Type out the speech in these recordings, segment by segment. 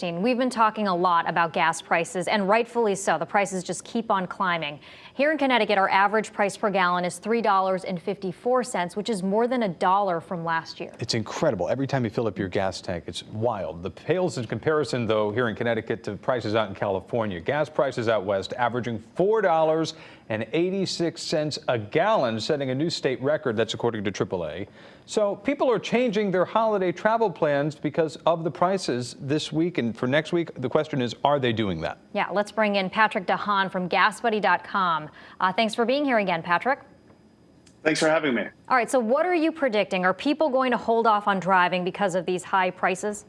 We've been talking a lot about gas prices, and rightfully so. The prices just keep on climbing. Here in Connecticut, our average price per gallon is $3.54, which is more than $1 from last year. It's incredible. Every time you fill up your gas tank, it's wild. The pales in comparison, though, here in Connecticut to prices out in California. Gas prices out west averaging $4.86 a gallon, setting a new state record. That's according to AAA. So people are changing their holiday travel plans because of the prices this week and for next week. The question is, are they doing that? Yeah, let's bring in Patrick DeHaan from GasBuddy.com. Thanks for being here again, Patrick. Thanks for having me. All right, so what are you predicting? Are people going to hold off on driving because of these high prices?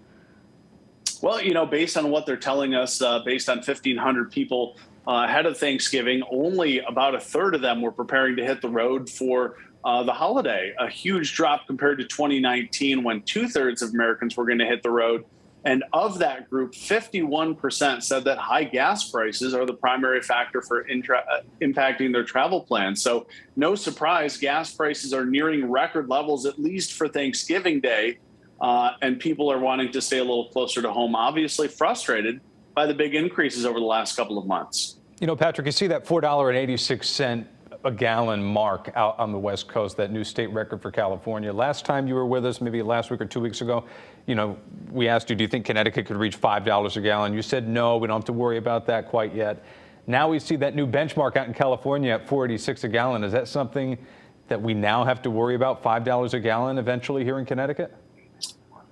Well, you know, based on what they're telling us, based on 1,500 people ahead of Thanksgiving, only about a third of them were preparing to hit the road for the holiday. A huge drop compared to 2019, when 2/3 of Americans were going to hit the road. And of that group, 51% said that high gas prices are the primary factor for impacting their travel plans. So no surprise, gas prices are nearing record levels, at least for Thanksgiving Day. And people are wanting to stay a little closer to home, obviously frustrated by the big increases over the last couple of months. You know, Patrick, you see that $4.86 a gallon mark out on the West Coast, that new state record for California. Last time you were with us, maybe last week or 2 weeks ago, you know, we asked you, do you think Connecticut could reach $5 a gallon? You said no, we don't have to worry about that quite yet. Now we see that new benchmark out in California at $4.86 a gallon. Is that something that we now have to worry about, $5 a gallon eventually here in Connecticut?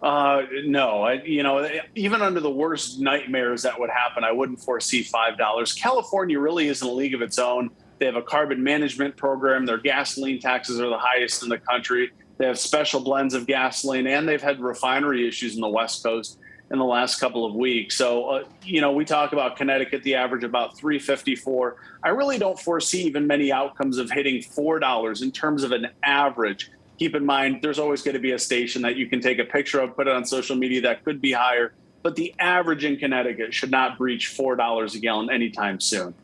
No, you know, even under the worst nightmares that would happen, I wouldn't foresee $5. California really is in a league of its own. They have a carbon management program. Their gasoline taxes are the highest in the country. They have special blends of gasoline, and they've had refinery issues in the West Coast in the last couple of weeks. So, you know, we talk about Connecticut, the average about $3.54. I really don't foresee even many outcomes of hitting $4 in terms of an average. Keep in mind, there's always going to be a station that you can take a picture of, put it on social media that could be higher. But the average in Connecticut should not breach $4 a gallon anytime soon.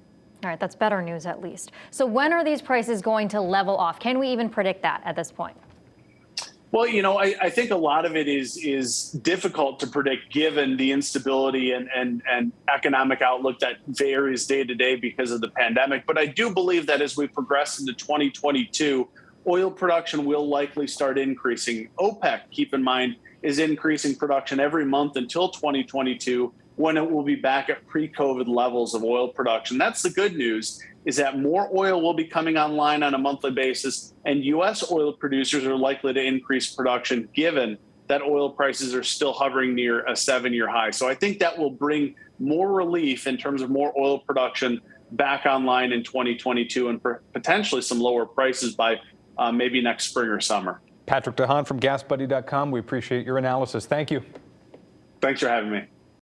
All right, that's better news at least. So when are these prices going to level off? Can we even predict that at this point? Well, you know, I think a lot of it is difficult to predict given the instability and economic outlook that varies day to day because of the pandemic. But I do believe that as we progress into 2022, oil production will likely start increasing. OPEC, keep in mind, is increasing production every month until 2022, when it will be back at pre-COVID levels of oil production. That's the good news, is that more oil will be coming online on a monthly basis, and U.S. oil producers are likely to increase production given that oil prices are still hovering near a 7-year high. So I think that will bring more relief in terms of more oil production back online in 2022 and potentially some lower prices by maybe next spring or summer. Patrick DeHaan from GasBuddy.com. We appreciate your analysis. Thank you. Thanks for having me.